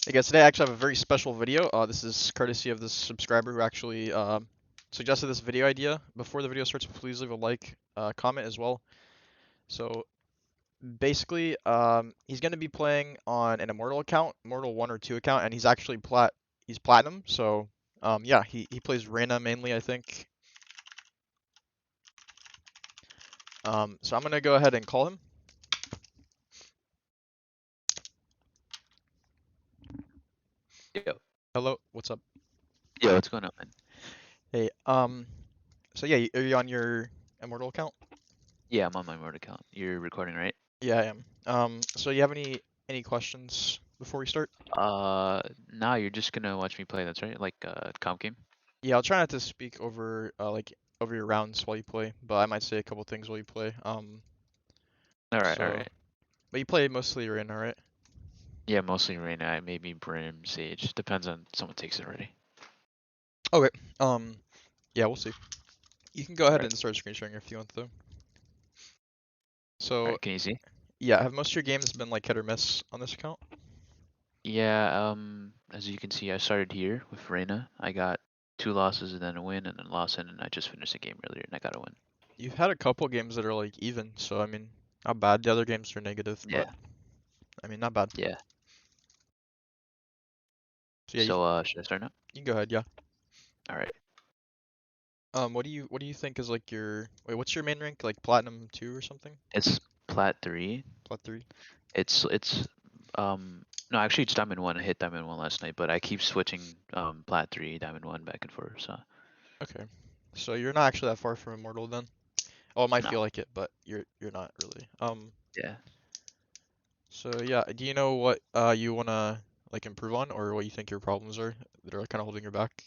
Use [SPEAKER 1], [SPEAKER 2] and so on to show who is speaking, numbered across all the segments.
[SPEAKER 1] Hey guys, today I actually have a very special video. This is courtesy of this subscriber who actually suggested this video idea. Before the video starts, please leave a like, comment as well. So basically, he's going to be playing on an Immortal account, Immortal 1 or 2 account, and he's actually he's Platinum. So yeah, he plays Reyna mainly, I think. So I'm going to go ahead and call him.
[SPEAKER 2] Yo,
[SPEAKER 1] Hello, what's up?
[SPEAKER 2] yo, what's going on, man?
[SPEAKER 1] Hey, so yeah, are you on your Immortal account?
[SPEAKER 2] Yeah, I'm on my Word account. You're recording, right?
[SPEAKER 1] Yeah, I am. So you have any questions before we start?
[SPEAKER 2] Now you're just gonna watch me play. That's right, like comp game.
[SPEAKER 1] Yeah, I'll try not to speak over like over your rounds while you play, but I might say a couple things while you play.
[SPEAKER 2] All right, all
[SPEAKER 1] So
[SPEAKER 2] right.
[SPEAKER 1] but you play mostly you're in, alright?
[SPEAKER 2] Yeah, mostly Reyna, maybe Brim, Sage. Depends on someone takes it already.
[SPEAKER 1] Okay. Yeah, we'll see. You can go
[SPEAKER 2] All
[SPEAKER 1] ahead
[SPEAKER 2] right,
[SPEAKER 1] and start screen sharing if you want though.
[SPEAKER 2] all
[SPEAKER 1] So
[SPEAKER 2] right. Can you see?
[SPEAKER 1] yeah, have most of your games been like hit or miss on this account?
[SPEAKER 2] Yeah. As you can see, I started here with Reyna. I got 2 losses and then a win, and then loss, and then I just finished a game earlier and I got a win.
[SPEAKER 1] You've had a couple games that are like even, so I mean, not bad. The other games are negative, but
[SPEAKER 2] Yeah,
[SPEAKER 1] I mean, not bad.
[SPEAKER 2] yeah.
[SPEAKER 1] So yeah,
[SPEAKER 2] So should I start now?
[SPEAKER 1] you can go ahead, yeah.
[SPEAKER 2] All right.
[SPEAKER 1] What do you think is like your wait? What's your main rank? Like Platinum 2 or something?
[SPEAKER 2] It's Plat 3.
[SPEAKER 1] Plat 3?
[SPEAKER 2] It's no, actually it's Diamond 1. I hit Diamond 1 last night, but I keep switching Plat 3, Diamond 1 back and forth, so
[SPEAKER 1] Okay. So you're not actually that far from Immortal then? Oh, it might
[SPEAKER 2] no.
[SPEAKER 1] feel like it, but you're not really.
[SPEAKER 2] Yeah.
[SPEAKER 1] So yeah, do you know what you wanna like improve on or what you think your problems are that are like, kind of holding you back?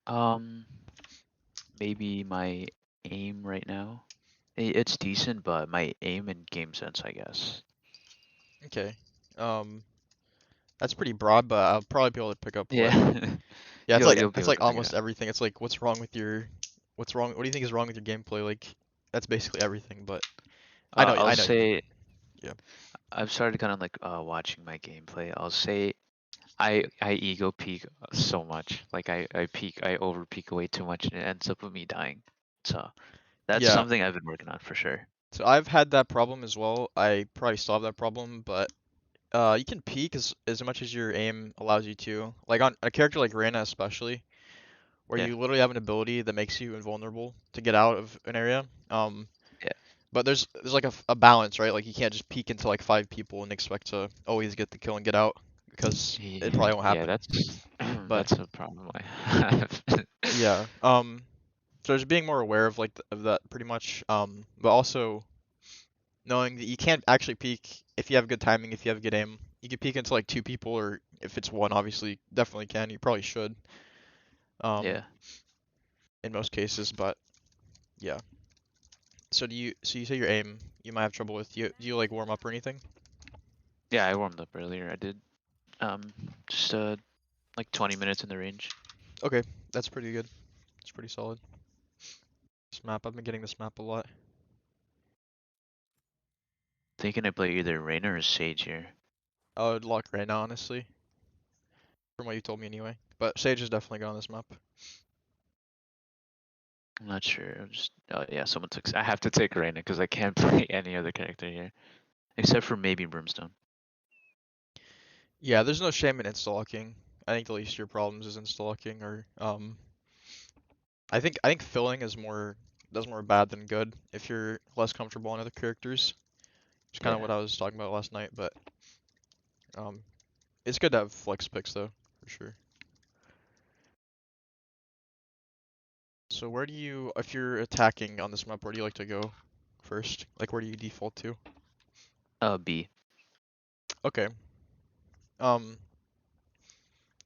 [SPEAKER 2] Um Maybe my aim right now. It's decent, but my aim and game sense, I guess.
[SPEAKER 1] Okay. Um, that's pretty broad, but I'll probably be able to pick up what.
[SPEAKER 2] Yeah.
[SPEAKER 1] Yeah,
[SPEAKER 2] You'll be
[SPEAKER 1] it's
[SPEAKER 2] able
[SPEAKER 1] like
[SPEAKER 2] to figure it
[SPEAKER 1] almost
[SPEAKER 2] out.
[SPEAKER 1] everything. It's like what's wrong? What do you think is wrong with your gameplay? Like that's basically everything. But
[SPEAKER 2] I'll
[SPEAKER 1] I know you mean.
[SPEAKER 2] say
[SPEAKER 1] Yeah.
[SPEAKER 2] I've started kind of like watching my gameplay. I'll say I ego peak so much. Like I peak, I over peak way too much, and it ends up with me dying. So that's
[SPEAKER 1] Yeah.
[SPEAKER 2] something I've been working on for sure.
[SPEAKER 1] So I've had that problem as well. I probably still have that problem, but you can peek as much as your aim allows you to. Like on a character like Reyna especially, where
[SPEAKER 2] Yeah,
[SPEAKER 1] you literally have an ability that makes you invulnerable to get out of an area.
[SPEAKER 2] yeah,
[SPEAKER 1] But there's like a balance, right? Like you can't just peek into like 5 people and expect to always get the kill and get out because it
[SPEAKER 2] yeah.
[SPEAKER 1] probably won't
[SPEAKER 2] Yeah,
[SPEAKER 1] happen.
[SPEAKER 2] that's
[SPEAKER 1] But
[SPEAKER 2] that's a problem I have.
[SPEAKER 1] yeah, so just being more aware of like of that pretty much. But also knowing that you can't actually peek if you have good timing, if you have good aim. You can peek into like 2 people, or if it's one, obviously, definitely can. You probably should, um,
[SPEAKER 2] Yeah,
[SPEAKER 1] in most cases. But yeah. So you say your aim, you might have trouble with. Do you like warm up or anything?
[SPEAKER 2] yeah. I warmed up earlier. I did um just like 20 minutes in the range.
[SPEAKER 1] Okay, that's pretty good. It's pretty solid. This map, I've been getting this map a lot.
[SPEAKER 2] Thinking I play either Reyna or Sage here.
[SPEAKER 1] I would lock right now, honestly, from what you told me anyway. But Sage is definitely good on this map.
[SPEAKER 2] I'm not sure. I'm just oh yeah, someone took. I have to take Reyna because I can't play any other character here except for maybe Brimstone.
[SPEAKER 1] Yeah, there's no shame in insta-locking. I think the least of your problems is insta-locking, or I think filling is more does more bad than good if you're less comfortable on other characters. It's kind of
[SPEAKER 2] Yeah.
[SPEAKER 1] what I was talking about last night, but um, it's good to have flex picks though, for sure. So where do you, if you're attacking on this map, where do you like to go first? Like where do you default to?
[SPEAKER 2] B.
[SPEAKER 1] Okay. Um,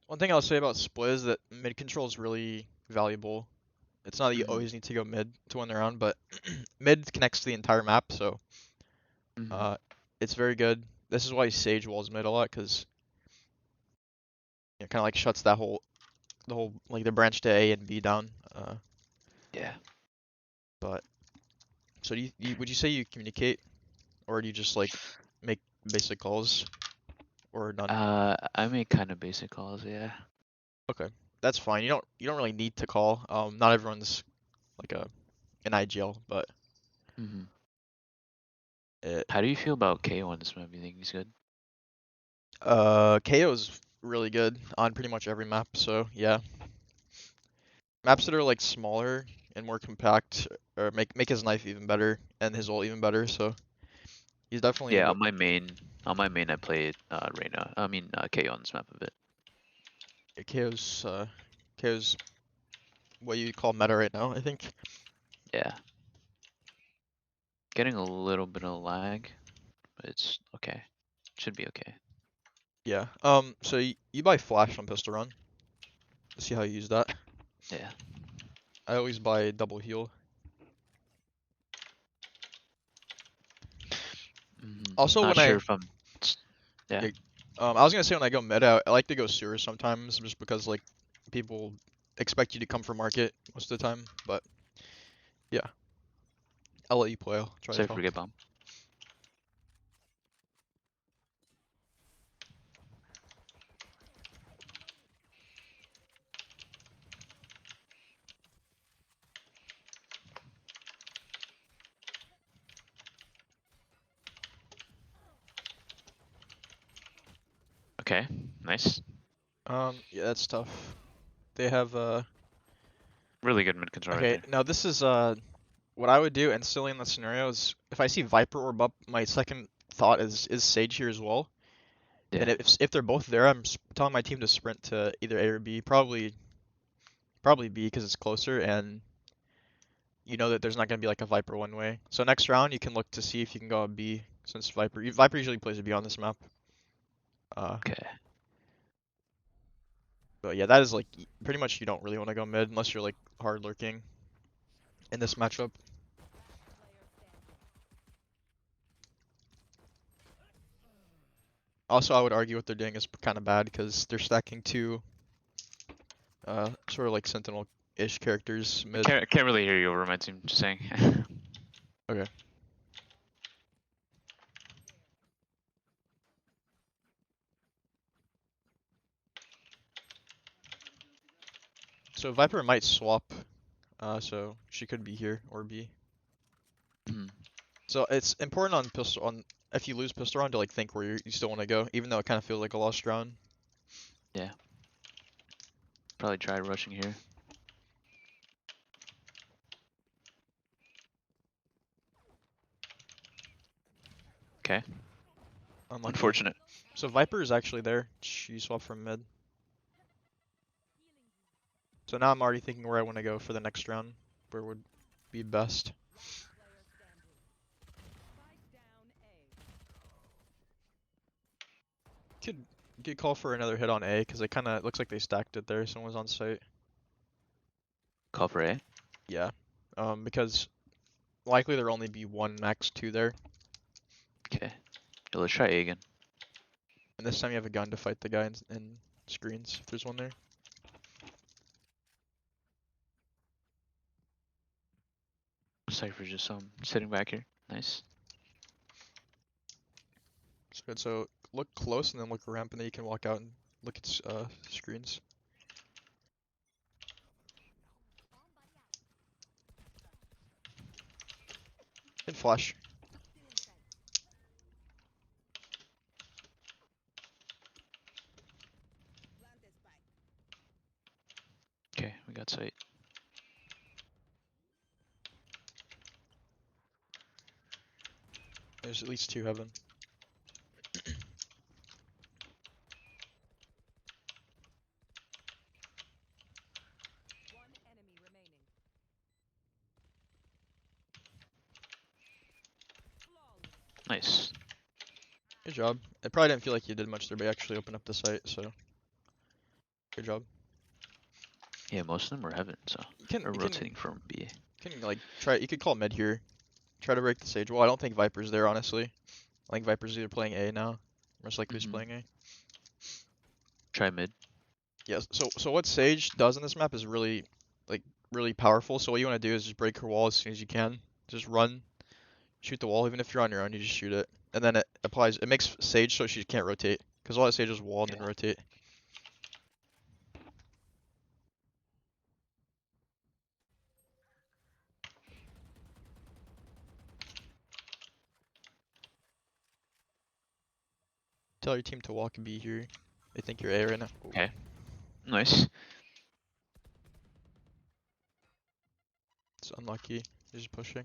[SPEAKER 1] one thing I'll say about split is that mid control is really valuable. It's not that you
[SPEAKER 2] Mhm.
[SPEAKER 1] always need to go mid to win the round, but mid connects to the entire map, so
[SPEAKER 2] Mhm.
[SPEAKER 1] uh, it's very good. This is why Sage walls mid a lot, because it kind of like shuts the whole like the branch to A and B down.
[SPEAKER 2] Yeah.
[SPEAKER 1] But so would you say you communicate, or do you just like make basic calls? or none?
[SPEAKER 2] I make kind of basic calls, yeah.
[SPEAKER 1] Okay, that's fine. You don't really need to call. Not everyone's like an IGL, but
[SPEAKER 2] Hmm.
[SPEAKER 1] it,
[SPEAKER 2] How do you feel about KO on this map? You think he's good?
[SPEAKER 1] KO's really good on pretty much every map. So yeah, maps that are like smaller and more compact or make his knife even better and his ult even better. So he's definitely
[SPEAKER 2] Yeah, on my main I played Reyna. I mean KO on this map a bit.
[SPEAKER 1] KO's what you call meta right now, I think.
[SPEAKER 2] Yeah. Getting a little bit of lag, but it's okay. Should be okay.
[SPEAKER 1] Yeah. So you buy flash on pistol run. See how you use that.
[SPEAKER 2] Yeah.
[SPEAKER 1] I always buy double heal. Also,
[SPEAKER 2] Not
[SPEAKER 1] when
[SPEAKER 2] sure
[SPEAKER 1] I
[SPEAKER 2] if I'm. Yeah.
[SPEAKER 1] yeah, I was gonna say when I go meta, I like to go sewer sometimes, just because like people expect you to come for market most of the time. But yeah, I'll let you play. I'll try to
[SPEAKER 2] Sorry,
[SPEAKER 1] talk.
[SPEAKER 2] forget bomb. Okay. Nice.
[SPEAKER 1] Yeah, that's tough. They have
[SPEAKER 2] Really good mid control right
[SPEAKER 1] okay.
[SPEAKER 2] there.
[SPEAKER 1] Now this is what I would do instantly in that scenario is if I see Viper orb up, my second thought is Sage here as well. And
[SPEAKER 2] Yeah.
[SPEAKER 1] then if they're both there, I'm telling my team to sprint to either A or B. Probably B because it's closer, and you know that there's not gonna be like a Viper one way. So next round you can look to see if you can go a B since Viper usually plays a B on this map. Uh,
[SPEAKER 2] Okay.
[SPEAKER 1] but yeah, that is like pretty much you don't really want to go mid unless you're like hard lurking in this matchup. Also, I would argue what they're doing is kind of bad because they're stacking two sort of like Sentinel-ish characters
[SPEAKER 2] I
[SPEAKER 1] mid.
[SPEAKER 2] can't really hear you over my team. Just saying.
[SPEAKER 1] Okay. So Viper might swap, so she could be here or B.
[SPEAKER 2] Mhm.
[SPEAKER 1] So it's important on pistol on if you lose pistol round to like think where you still want to go, even though it kind of feels like a lost round.
[SPEAKER 2] Yeah. Probably try rushing here. Okay.
[SPEAKER 1] Unlucky.
[SPEAKER 2] Unfortunate.
[SPEAKER 1] So Viper is actually there. She swapped from mid. So now I'm already thinking where I want to go for the next round, where would be best. Could could call for another hit on A because it kind of looks like they stacked it there. Someone was on site.
[SPEAKER 2] Call for A.
[SPEAKER 1] Yeah. Because likely there'll only be one max two there,
[SPEAKER 2] Okay. Yeah, let's try A again.
[SPEAKER 1] and this time you have a gun to fight the guy in screens if there's one there.
[SPEAKER 2] Cypher just sitting back here. Nice.
[SPEAKER 1] So good. So look close and then look ramp, and then you can walk out and look at screens. And flash.
[SPEAKER 2] Okay, we got sight.
[SPEAKER 1] There's at least two heaven.
[SPEAKER 2] Nice.
[SPEAKER 1] Good job. It probably didn't feel like you did much there, but you actually opened up the site, so good job.
[SPEAKER 2] Yeah, most of them are heaven, so
[SPEAKER 1] You can
[SPEAKER 2] we're
[SPEAKER 1] you
[SPEAKER 2] rotating
[SPEAKER 1] can
[SPEAKER 2] from B.
[SPEAKER 1] you can like try. You could call mid here. Try to break the sage wall. I don't think Viper's there, honestly. I think Viper's either playing A now. Most likely he's playing A.
[SPEAKER 2] Try mid.
[SPEAKER 1] Yes. So what Sage does in this map is really like really powerful. So what you want to do is just break her wall as soon as you can. Just run, shoot the wall. Even if you're on your own, you just shoot it, and then it applies. It makes Sage so she can't rotate Because all I say is just wall and then rotate. Tell your team to walk and be here. They think you're A right now. Ooh.
[SPEAKER 2] Okay. Nice.
[SPEAKER 1] It's unlucky. They're just pushing.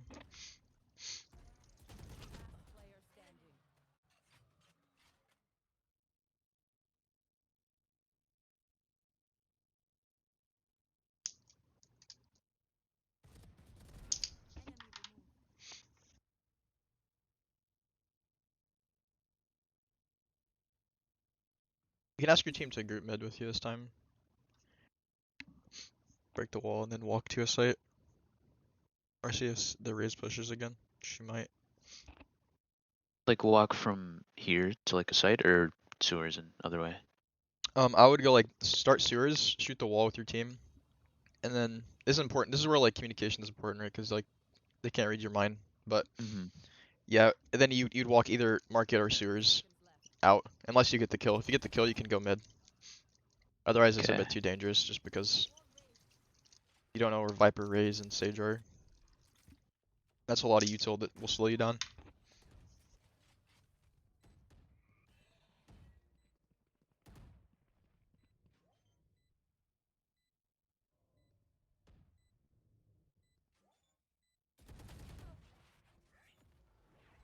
[SPEAKER 1] You can ask your team to group mid with you this time. Break the wall and then walk to a site. Or see if the raise pushes again. She might.
[SPEAKER 2] Like walk from here to like a site or sewers and other way.
[SPEAKER 1] I would go like start sewers, shoot the wall with your team, and then this is important. This is where like communication is important, right? Because like they can't read your mind. But
[SPEAKER 2] Mm-hmm.
[SPEAKER 1] yeah, and then you'd walk either market or sewers out, unless you get the kill. If you get the kill, you can go mid. Otherwise, it's a
[SPEAKER 2] Okay.
[SPEAKER 1] bit too dangerous, just because you don't know where Viper, Raze, and Sage are. That's a lot of util that will slow you down.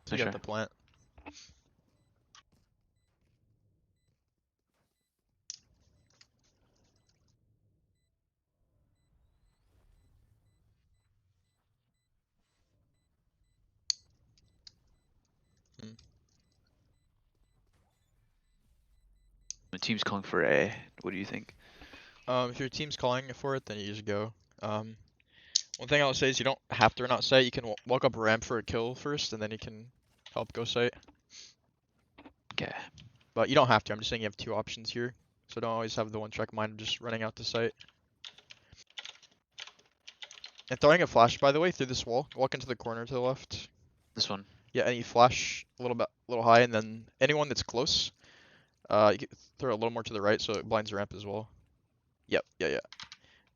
[SPEAKER 1] So you got
[SPEAKER 2] Sure.
[SPEAKER 1] the plant. Hmm.
[SPEAKER 2] The team's calling for A. What do you think?
[SPEAKER 1] If your team's calling for it, then you just go. One thing I would say is you don't have to run out site. You can walk up ramp for a kill first, and then you can help go site.
[SPEAKER 2] Okay.
[SPEAKER 1] But you don't have to. I'm just saying you have two options here. So don't always have the one track mind of just running out to site. And throwing a flash, by the way, through this wall. Walk into the corner to the left.
[SPEAKER 2] This one.
[SPEAKER 1] Yeah, and you flash a little high, and then anyone that's close, you can throw a little more to the right so it blinds ramp as well. Yep, yeah.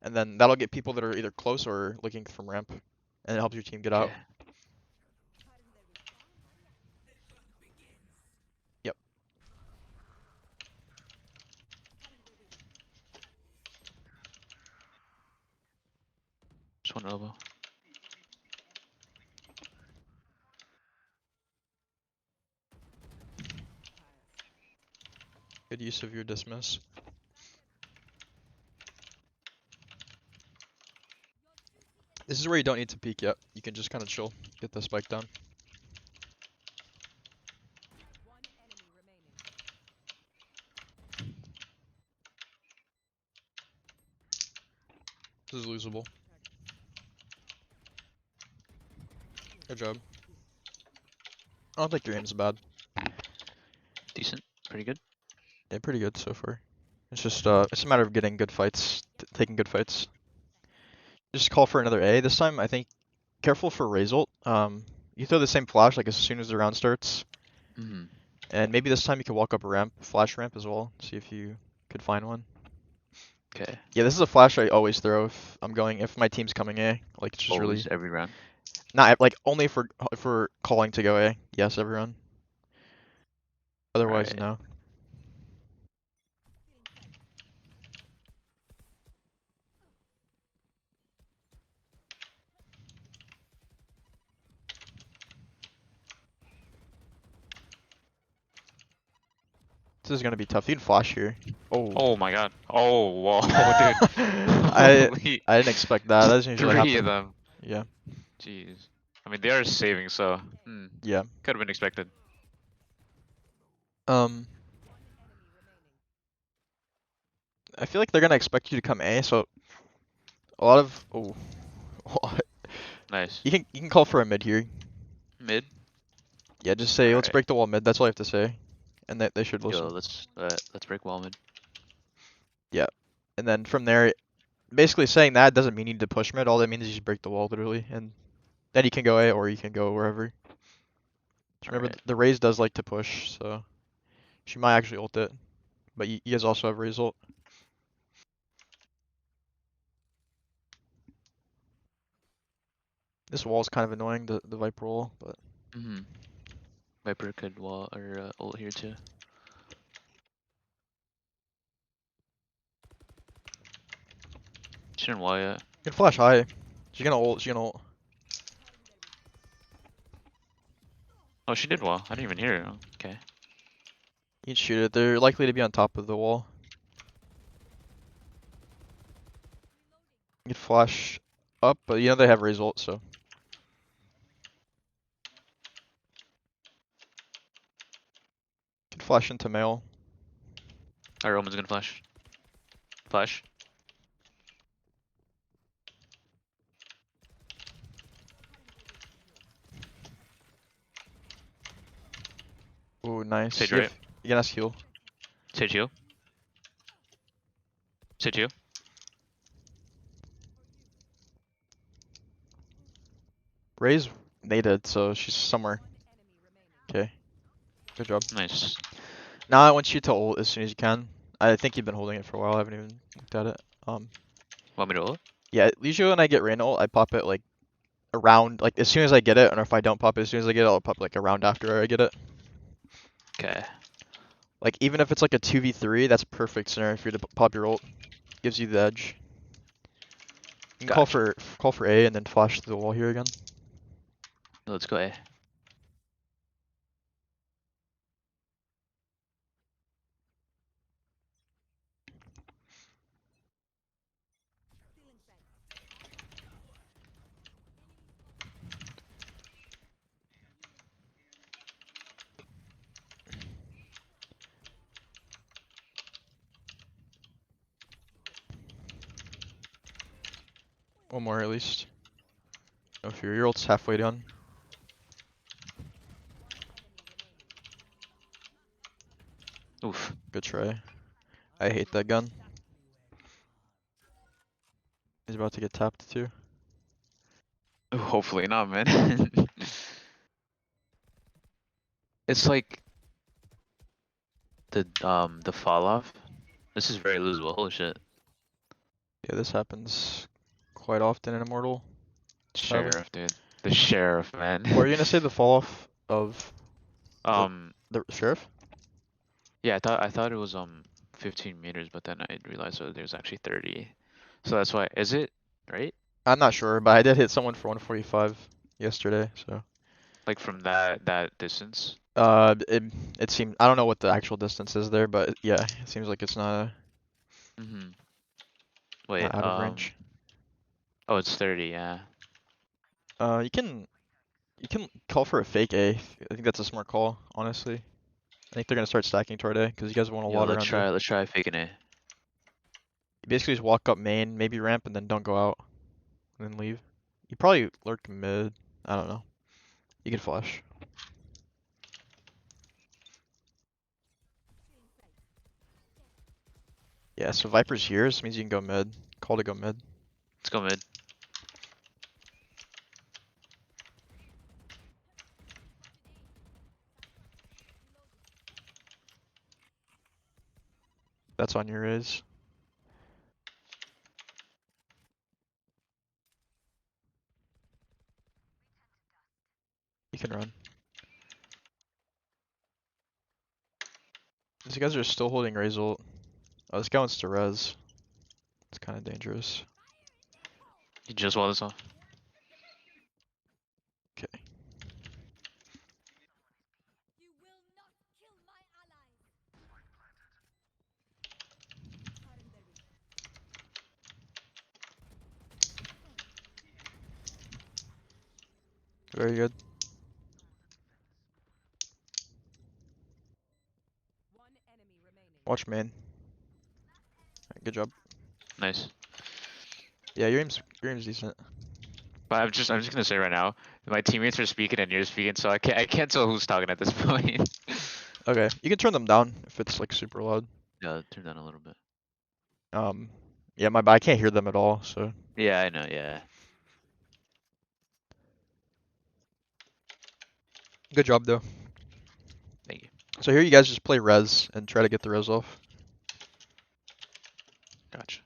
[SPEAKER 1] And then that'll get people that are either close or looking from ramp, and it helps your team get out.
[SPEAKER 2] Okay.
[SPEAKER 1] Yep.
[SPEAKER 2] Just one elbow.
[SPEAKER 1] Good use of your dismiss. This is where you don't need to peek yet. You can just kind of chill, get the spike down. This is losable. Good job. I don't think your aim's bad.
[SPEAKER 2] Decent. Pretty good.
[SPEAKER 1] Yeah, pretty good so far. It's just it's a matter of getting good fights, taking good fights. Just call for another A this time. I think careful for raise ult. You throw the same flash like as soon as the round starts,
[SPEAKER 2] Mm-hmm.
[SPEAKER 1] and maybe this time you could walk up a ramp, flash ramp as well. See if you could find one.
[SPEAKER 2] Okay.
[SPEAKER 1] Yeah, this is a flash I always throw if my team's coming A. Like it's just really
[SPEAKER 2] Always every round.
[SPEAKER 1] not like only if we're calling to go A. Yes, everyone. Otherwise,
[SPEAKER 2] Alright.
[SPEAKER 1] no. This is gonna be tough. You can flash here. Oh.
[SPEAKER 2] Oh my god. Oh, whoa, dude.
[SPEAKER 1] I
[SPEAKER 2] Holy-
[SPEAKER 1] I didn't expect that. That doesn't usually
[SPEAKER 2] Three
[SPEAKER 1] happen.
[SPEAKER 2] of them.
[SPEAKER 1] Yeah.
[SPEAKER 2] Jeez. I mean, they are saving, so
[SPEAKER 1] Yeah.
[SPEAKER 2] could have been expected.
[SPEAKER 1] I feel like they're gonna expect you to come A, so a lot of
[SPEAKER 2] Nice.
[SPEAKER 1] you can call for a mid here.
[SPEAKER 2] Mid.
[SPEAKER 1] Yeah, just say let's
[SPEAKER 2] Alright.
[SPEAKER 1] break the wall mid. That's all I have to say, and they should listen.
[SPEAKER 2] Yo, let's break wall mid.
[SPEAKER 1] Yeah, and then from there, basically saying that doesn't mean you need to push mid. All that means is you just break the wall literally, and then you can go A or you can go wherever. Just remember
[SPEAKER 2] Alright.
[SPEAKER 1] the Raze does like to push, so She might actually ult it, but you guys also have a result. This wall is kind of annoying, the Viper wall, but
[SPEAKER 2] Viper could wall or ult here too. She didn't wall yet.
[SPEAKER 1] you can flash high. She's gonna ult. She's gonna ult.
[SPEAKER 2] Oh, she did wall. I didn't even hear her. Okay.
[SPEAKER 1] You can shoot it. They're likely to be on top of the wall. You can flash up, but you know they have a result, so. You can flash into mail.
[SPEAKER 2] Alright, Roman's gonna flash. Flash.
[SPEAKER 1] Ooh, nice.
[SPEAKER 2] Sage
[SPEAKER 1] You
[SPEAKER 2] right.
[SPEAKER 1] can ask heal.
[SPEAKER 2] Sage heal. Sage heal.
[SPEAKER 1] Ray's naded, so she's somewhere. Okay. Good job.
[SPEAKER 2] Nice.
[SPEAKER 1] Now I want you to ult as soon as you can. I think you've been holding it for a while. I haven't even looked at it.
[SPEAKER 2] Want me to ult?
[SPEAKER 1] Yeah, usually when I get Reyna ult, I pop it like around, like as soon as I get it, or if I don't pop it as soon as I get it, I'll pop like around after I get it.
[SPEAKER 2] Okay.
[SPEAKER 1] Like even if it's like a 2v3, that's perfect scenario for you to pop your ult. Gives you the edge. You can
[SPEAKER 2] Gotcha.
[SPEAKER 1] call for A and then flash through the wall here again.
[SPEAKER 2] Let's go A.
[SPEAKER 1] One more at least. No fear, your ult's halfway done.
[SPEAKER 2] Oof.
[SPEAKER 1] Good try. I hate that gun. He's about to get tapped too.
[SPEAKER 2] Ooh, hopefully not, man. It's like the fall off. This is very losable. Holy shit.
[SPEAKER 1] Yeah, this happens quite often in Immortal. Sadly.
[SPEAKER 2] Sheriff, dude. The sheriff, man.
[SPEAKER 1] What are you gonna say, the fall off of the sheriff?
[SPEAKER 2] Yeah, I thought it was 15 meters, but then I realized that there's actually 30. So that's why. Is it right?
[SPEAKER 1] I'm not sure, but I did hit someone for 145 yesterday, so.
[SPEAKER 2] Like from that distance?
[SPEAKER 1] It seemed, I don't know what the actual distance is there, but yeah, it seems like it's not
[SPEAKER 2] Wait,
[SPEAKER 1] out of range.
[SPEAKER 2] oh, it's 30, yeah.
[SPEAKER 1] You can call for a fake A. I think that's a smart call, honestly. I think they're gonna start stacking toward A because you guys want a
[SPEAKER 2] Yo,
[SPEAKER 1] lot
[SPEAKER 2] let's
[SPEAKER 1] around you.
[SPEAKER 2] try faking it.
[SPEAKER 1] You basically just walk up main, maybe ramp, and then don't go out, and then leave. You probably lurk mid. I don't know. You can flash. Yeah, so Viper's here, so means you can go mid. Call to go mid.
[SPEAKER 2] Let's go mid.
[SPEAKER 1] That's on your raise. You can run. These guys are still holding raise ult. Oh, this guy wants to res. It's kind of dangerous.
[SPEAKER 2] You just wall this off.
[SPEAKER 1] Okay. Very good. Watch main. Alright, good job.
[SPEAKER 2] Nice.
[SPEAKER 1] Yeah, your aim's decent.
[SPEAKER 2] But I'm just gonna say right now, my teammates are speaking and you're speaking, so I can't tell who's talking at this point.
[SPEAKER 1] Okay, you can turn them down if it's like super loud.
[SPEAKER 2] Yeah, turn down a little bit.
[SPEAKER 1] Yeah, my bad. I can't hear them at all, so.
[SPEAKER 2] Yeah, I know, yeah.
[SPEAKER 1] Good job though.
[SPEAKER 2] Thank you.
[SPEAKER 1] So here you guys just play res and try to get the res off.
[SPEAKER 2] Gotcha.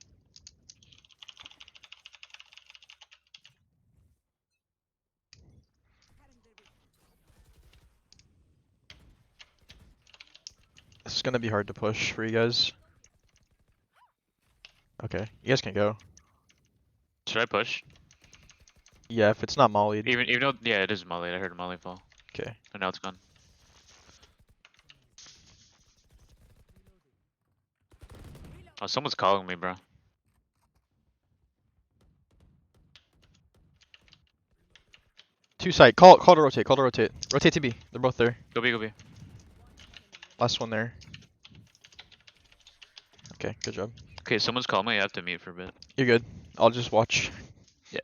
[SPEAKER 1] This is gonna be hard to push for you guys. Okay, you guys can go.
[SPEAKER 2] Should I push?
[SPEAKER 1] Yeah, if it's not mollied.
[SPEAKER 2] Even though, yeah, it is molly. I heard a molly fall.
[SPEAKER 1] Okay.
[SPEAKER 2] And now it's gone. Oh, someone's calling me, bro.
[SPEAKER 1] Two side. Call to rotate. Call to rotate. Rotate to B. They're both there.
[SPEAKER 2] Go B, go B.
[SPEAKER 1] Last one there. Okay, good job.
[SPEAKER 2] Okay, someone's calling me. I have to mute for a bit.
[SPEAKER 1] You're good. I'll just watch.
[SPEAKER 2] Yeah.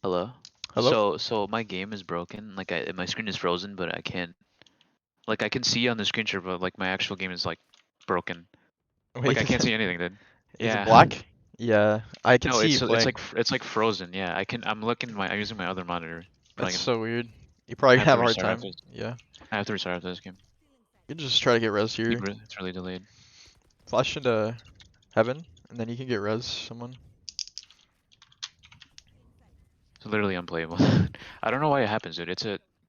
[SPEAKER 2] Hello?
[SPEAKER 1] Hello?
[SPEAKER 2] So my game is broken. Like my screen is frozen, but I can't. Like I can see on the screen share, but like my actual game is like broken. Like
[SPEAKER 1] Wait,
[SPEAKER 2] I can't see anything, dude.
[SPEAKER 1] is it
[SPEAKER 2] Yeah.
[SPEAKER 1] black? Yeah, I can
[SPEAKER 2] No,
[SPEAKER 1] see you
[SPEAKER 2] it's
[SPEAKER 1] playing.
[SPEAKER 2] like it's like frozen. Yeah, I can. I'm looking I'm using my other monitor, but I
[SPEAKER 1] That's
[SPEAKER 2] can.
[SPEAKER 1] so weird. You
[SPEAKER 2] I
[SPEAKER 1] probably
[SPEAKER 2] have to
[SPEAKER 1] have a hard
[SPEAKER 2] restart
[SPEAKER 1] time.
[SPEAKER 2] after.
[SPEAKER 1] Yeah.
[SPEAKER 2] I have to restart after this game.
[SPEAKER 1] You can just try to get res here.
[SPEAKER 2] It's really delayed.
[SPEAKER 1] Flash into heaven, and then you can get res someone.
[SPEAKER 2] It's literally unplayable. I don't know why it happens, dude. It's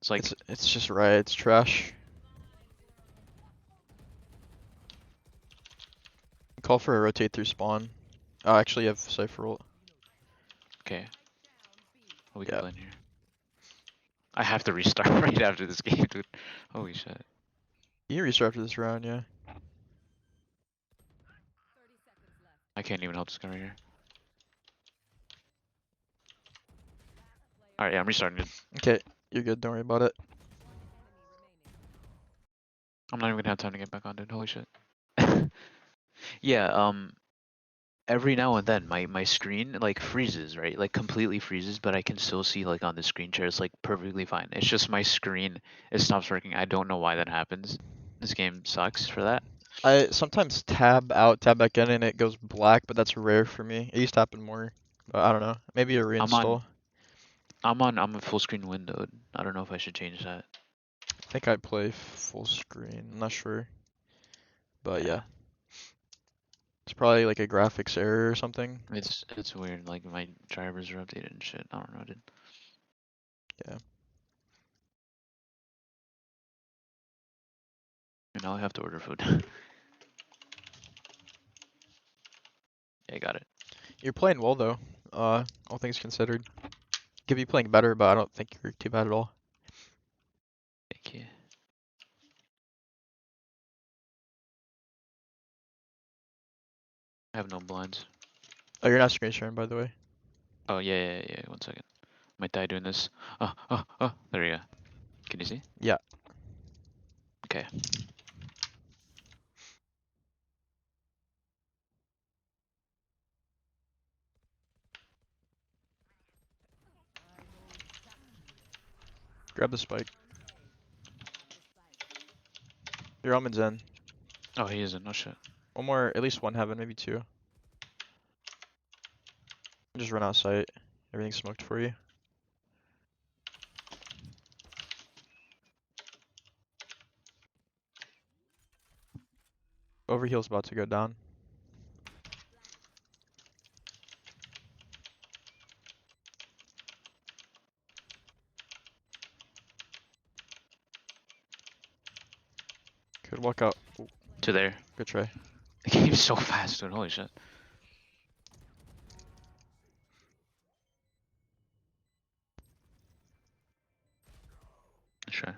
[SPEAKER 2] like
[SPEAKER 1] It's just right. It's trash. Call for a rotate through spawn. Oh, actually, you have Cypher ult.
[SPEAKER 2] okay. Well, we can
[SPEAKER 1] Yeah.
[SPEAKER 2] blend here. I have to restart right after this game, dude. Holy shit.
[SPEAKER 1] You can restart after this round, yeah.
[SPEAKER 2] I can't even help this guy right here. Alright, yeah, I'm restarting it.
[SPEAKER 1] Okay, you're good. Don't worry about it.
[SPEAKER 2] I'm not even gonna have time to get back on, dude. Holy shit. Yeah, every now and then my screen like freezes, right? Like completely freezes, but I can still see like on the screen share it's like perfectly fine. It's just my screen, it stops working. I don't know why that happens. This game sucks for that.
[SPEAKER 1] I sometimes tab out, tab back in, and it goes black, but that's rare for me. It used to happen more. But I don't know. Maybe a
[SPEAKER 2] I'm on
[SPEAKER 1] reinstall.
[SPEAKER 2] I'm a full screen windowed. I don't know if I should change that.
[SPEAKER 1] I think I play full screen. I'm not sure. But
[SPEAKER 2] Yeah.
[SPEAKER 1] yeah. It's probably like a graphics error or something.
[SPEAKER 2] It's weird. Like my drivers are updated and shit. I don't know, dude.
[SPEAKER 1] Yeah.
[SPEAKER 2] And now I have to order food. Yeah, I got it.
[SPEAKER 1] You're playing well though. All things considered. Could be playing better, but I don't think you're too bad at all.
[SPEAKER 2] Thank you. I have no blinds.
[SPEAKER 1] Oh, you're not screen sharing, by the way.
[SPEAKER 2] Oh yeah. 1 second. Might die doing this. Oh. There you go. Can you see?
[SPEAKER 1] Yeah.
[SPEAKER 2] Okay.
[SPEAKER 1] Grab the spike. Your almond's in.
[SPEAKER 2] Oh, he isn't. No shit.
[SPEAKER 1] One more, at least one heaven, maybe two. Just run out sight. Everything's smoked for you. Overheal's about to go down. Could walk out. Ooh,
[SPEAKER 2] To there.
[SPEAKER 1] good try.
[SPEAKER 2] The game's so fast, dude. Holy shit. Sure.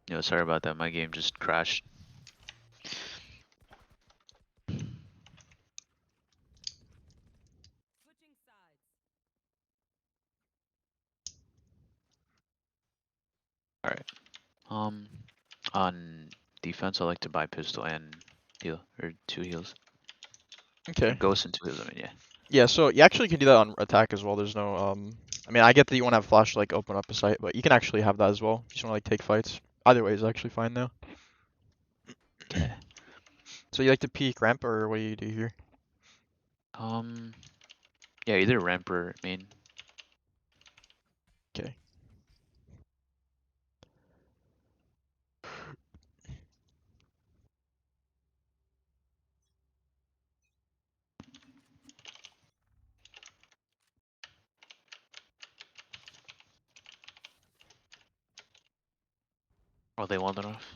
[SPEAKER 2] Yo, sorry about that. My game just crashed. All right. On defense, I like to buy pistol and heal or 2 heals. Or
[SPEAKER 1] Okay.
[SPEAKER 2] ghost and 2 heals. I mean, yeah.
[SPEAKER 1] Yeah, so you actually can do that on attack as well. There's no I mean, I get that you want to have flash to like open up a site, but you can actually have that as well. You just want to like take fights. Either way is actually fine though.
[SPEAKER 2] Okay.
[SPEAKER 1] So you like to peek ramp or what do you do here?
[SPEAKER 2] Yeah, either ramp or main.
[SPEAKER 1] Okay.
[SPEAKER 2] Oh, they walled it off.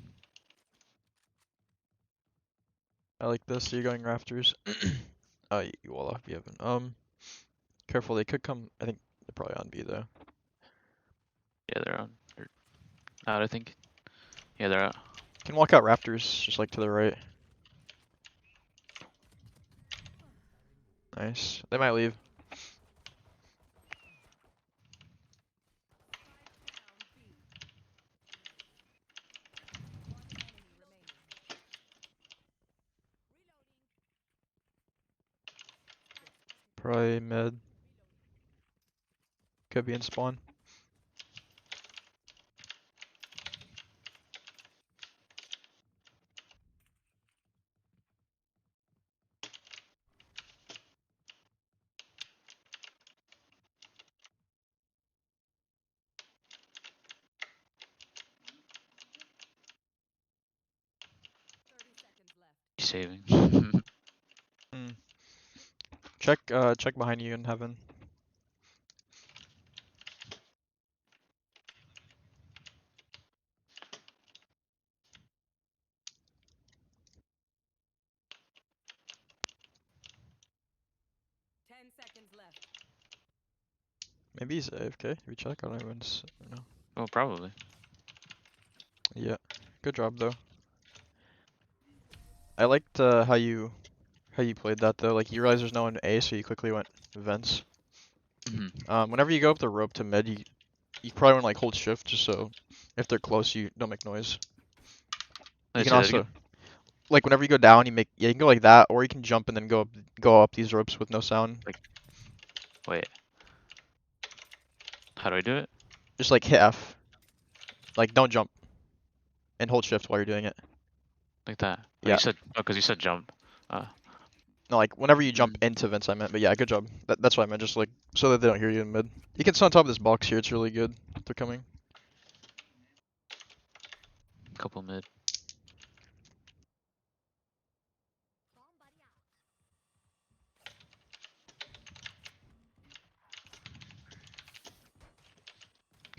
[SPEAKER 1] I like this. So you're going rafters. You wall off. You haven't. Careful. They could come. I think they're probably on B though.
[SPEAKER 2] Yeah, they're on. They're out, I think. Yeah, they're out.
[SPEAKER 1] Can walk out rafters, just like to the right. Nice. They might leave. Probably mid. Could be in spawn.
[SPEAKER 2] He's saving.
[SPEAKER 1] Hmm. Check behind you in heaven. Maybe he's AFK. If you check, I don't even know.
[SPEAKER 2] Oh, probably.
[SPEAKER 1] Yeah. Good job though. I liked how you played that though. Like you realize there's no one A, so you quickly went vents. Whenever you go up the rope to mid, you probably want to like hold shift just so if they're close, you don't make noise. You
[SPEAKER 2] Let's
[SPEAKER 1] can
[SPEAKER 2] say that again.
[SPEAKER 1] also like whenever you go down, you can go like that, or you can jump and then go up these ropes with no sound.
[SPEAKER 2] Like, wait. How do I do it?
[SPEAKER 1] Just like hit F. Like don't jump and hold shift while you're doing it.
[SPEAKER 2] Like that. Oh,
[SPEAKER 1] Yeah.
[SPEAKER 2] you said. Oh, because you said jump.
[SPEAKER 1] No, like whenever you jump
[SPEAKER 2] Mm,
[SPEAKER 1] into vents, I meant. But yeah, good job. That's what I meant. Just like so that they don't hear you in mid. You can sit on top of this box here. It's really good. They're coming.
[SPEAKER 2] couple mid.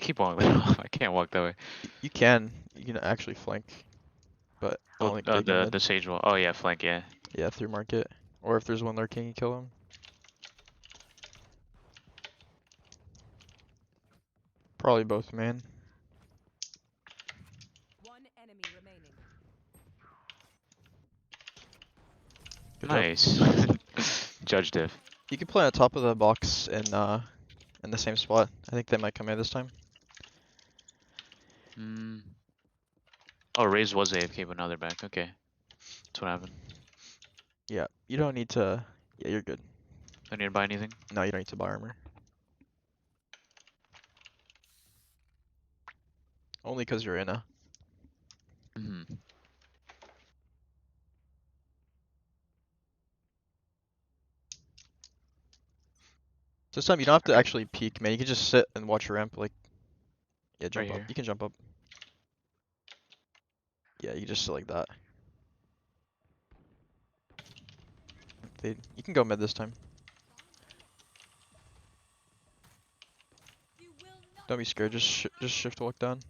[SPEAKER 2] Keep walking. I can't walk that way.
[SPEAKER 1] You can. You can actually flank, but I
[SPEAKER 2] Oh,
[SPEAKER 1] don't think they go mid.
[SPEAKER 2] the sage wall. Oh yeah, flank. Yeah.
[SPEAKER 1] Yeah, through market. Or if there's one lurking, you kill him. Probably both, man. Good job.
[SPEAKER 2] Nice. Judge diff.
[SPEAKER 1] You can play on top of the box in the same spot. I think they might come in this time.
[SPEAKER 2] Mm. Oh, Raze was AFK, but now they're back. Okay. That's what happened.
[SPEAKER 1] Yeah, you don't need to. Yeah, you're good.
[SPEAKER 2] I need to buy anything.
[SPEAKER 1] No, you don't need to buy armor. Only because you're in a.
[SPEAKER 2] Mm-hmm.
[SPEAKER 1] This time you don't have to
[SPEAKER 2] Alright,
[SPEAKER 1] actually peek, man. You can just sit and watch your ramp. Like, yeah,
[SPEAKER 2] right
[SPEAKER 1] jump up.
[SPEAKER 2] here.
[SPEAKER 1] You can jump up. Yeah, you just sit like that. You can go mid this time. Don't be scared. Just shift walk down.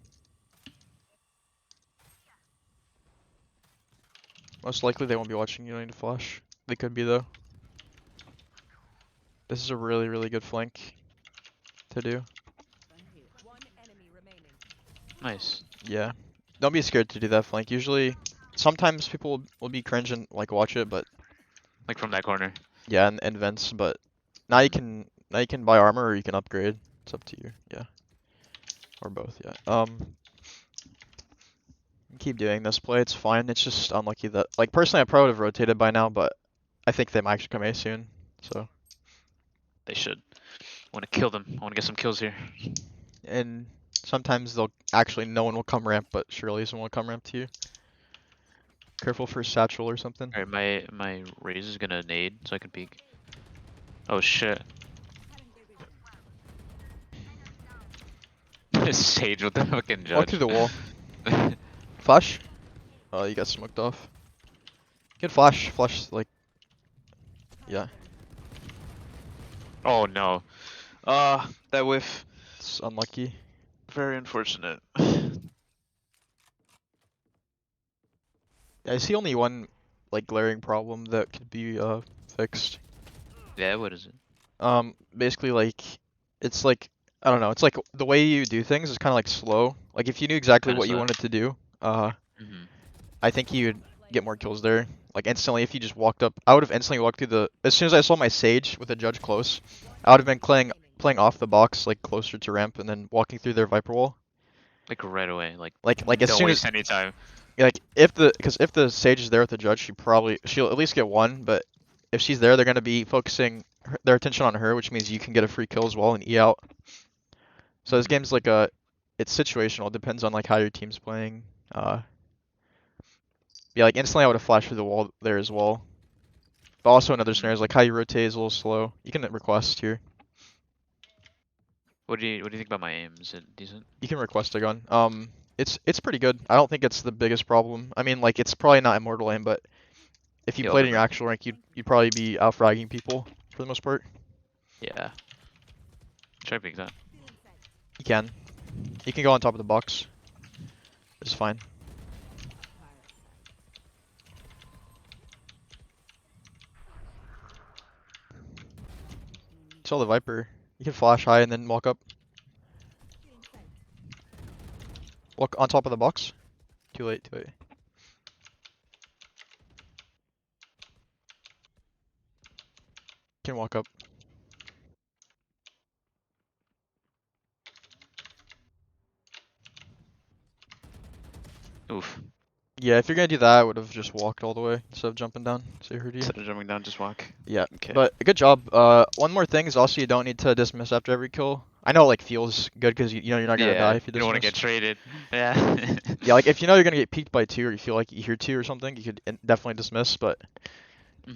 [SPEAKER 1] Most likely they won't be watching. You don't need to flash. They could be though. This is a really good flank to do.
[SPEAKER 2] Nice.
[SPEAKER 1] Yeah. Don't be scared to do that flank. Usually, sometimes people will be cringe and like watch it, but
[SPEAKER 2] Like from that corner.
[SPEAKER 1] yeah, and vents. But now you can buy armor or you can upgrade. It's up to you. Yeah, or both. Yeah. Keep doing this play. It's fine. It's just unlucky that like personally I probably would have rotated by now, but I think they might actually come A soon. So
[SPEAKER 2] They should. I want to kill them. I want to get some kills here.
[SPEAKER 1] and sometimes they'll actually no one will come ramp, but surely someone will come ramp to you. Careful for satchel or something.
[SPEAKER 2] Alright, my raise is gonna nade so I can peek. Oh shit. Sage with the fucking
[SPEAKER 1] Walk
[SPEAKER 2] judge.
[SPEAKER 1] through the wall. Flash. Oh, you got smoked off. You can flash like yeah.
[SPEAKER 2] Oh no. That whiff.
[SPEAKER 1] It's unlucky.
[SPEAKER 2] Very unfortunate.
[SPEAKER 1] I see only one like glaring problem that could be fixed.
[SPEAKER 2] Yeah, what is it?
[SPEAKER 1] Basically like it's like I don't know, it's like the way you do things is kind of like slow. Like if you knew exactly
[SPEAKER 2] Kinda
[SPEAKER 1] what you
[SPEAKER 2] slow.
[SPEAKER 1] wanted to do,
[SPEAKER 2] Mm-hmm.
[SPEAKER 1] I think you'd get more kills there. Like instantly if you just walked up, I would have instantly walked through the as soon as I saw my Sage with a judge close, I would have been playing off the box like closer to ramp and then walking through their Viper wall.
[SPEAKER 2] Like right away.
[SPEAKER 1] Like as
[SPEAKER 2] Don't
[SPEAKER 1] soon as
[SPEAKER 2] waste any time.
[SPEAKER 1] like if the Sage is there with the judge, she'll at least get one, but if she's there, they're gonna be focusing their attention on her, which means you can get a free kill as well and E out. So this game's like it's situational. It depends on like how your team's playing. Yeah, like instantly I would have flashed through the wall there as well. But also in other scenarios, like how you rotate is a little slow. You can request here.
[SPEAKER 2] What do you think about my aim? Is it decent?
[SPEAKER 1] You can request a gun. It's pretty good. I don't think it's the biggest problem. I mean, like it's probably not immortal aim, but if you
[SPEAKER 2] Yeah,
[SPEAKER 1] played in your actual rank, you'd probably be out fragging people for the most part.
[SPEAKER 2] Yeah. Try to pick that.
[SPEAKER 1] You can. You can go on top of the box. It's fine. Saw the Viper. You can flash high and then walk up. Walk on top of the box. Too late, too late. Can walk up.
[SPEAKER 2] Oof.
[SPEAKER 1] Yeah, if you're gonna do that, I would have just walked all the way instead of jumping down. So you heard you.
[SPEAKER 2] Instead of jumping down, just walk.
[SPEAKER 1] Yeah,
[SPEAKER 2] Okay.
[SPEAKER 1] but good job. One more thing is also you don't need to dismiss after every kill. I know like feels good because you know you're not gonna die if you
[SPEAKER 2] don't want to
[SPEAKER 1] dismiss.
[SPEAKER 2] get traded. Yeah.
[SPEAKER 1] Yeah, like if you know you're gonna get peeked by two or you feel like you hear two or something, you could definitely dismiss. But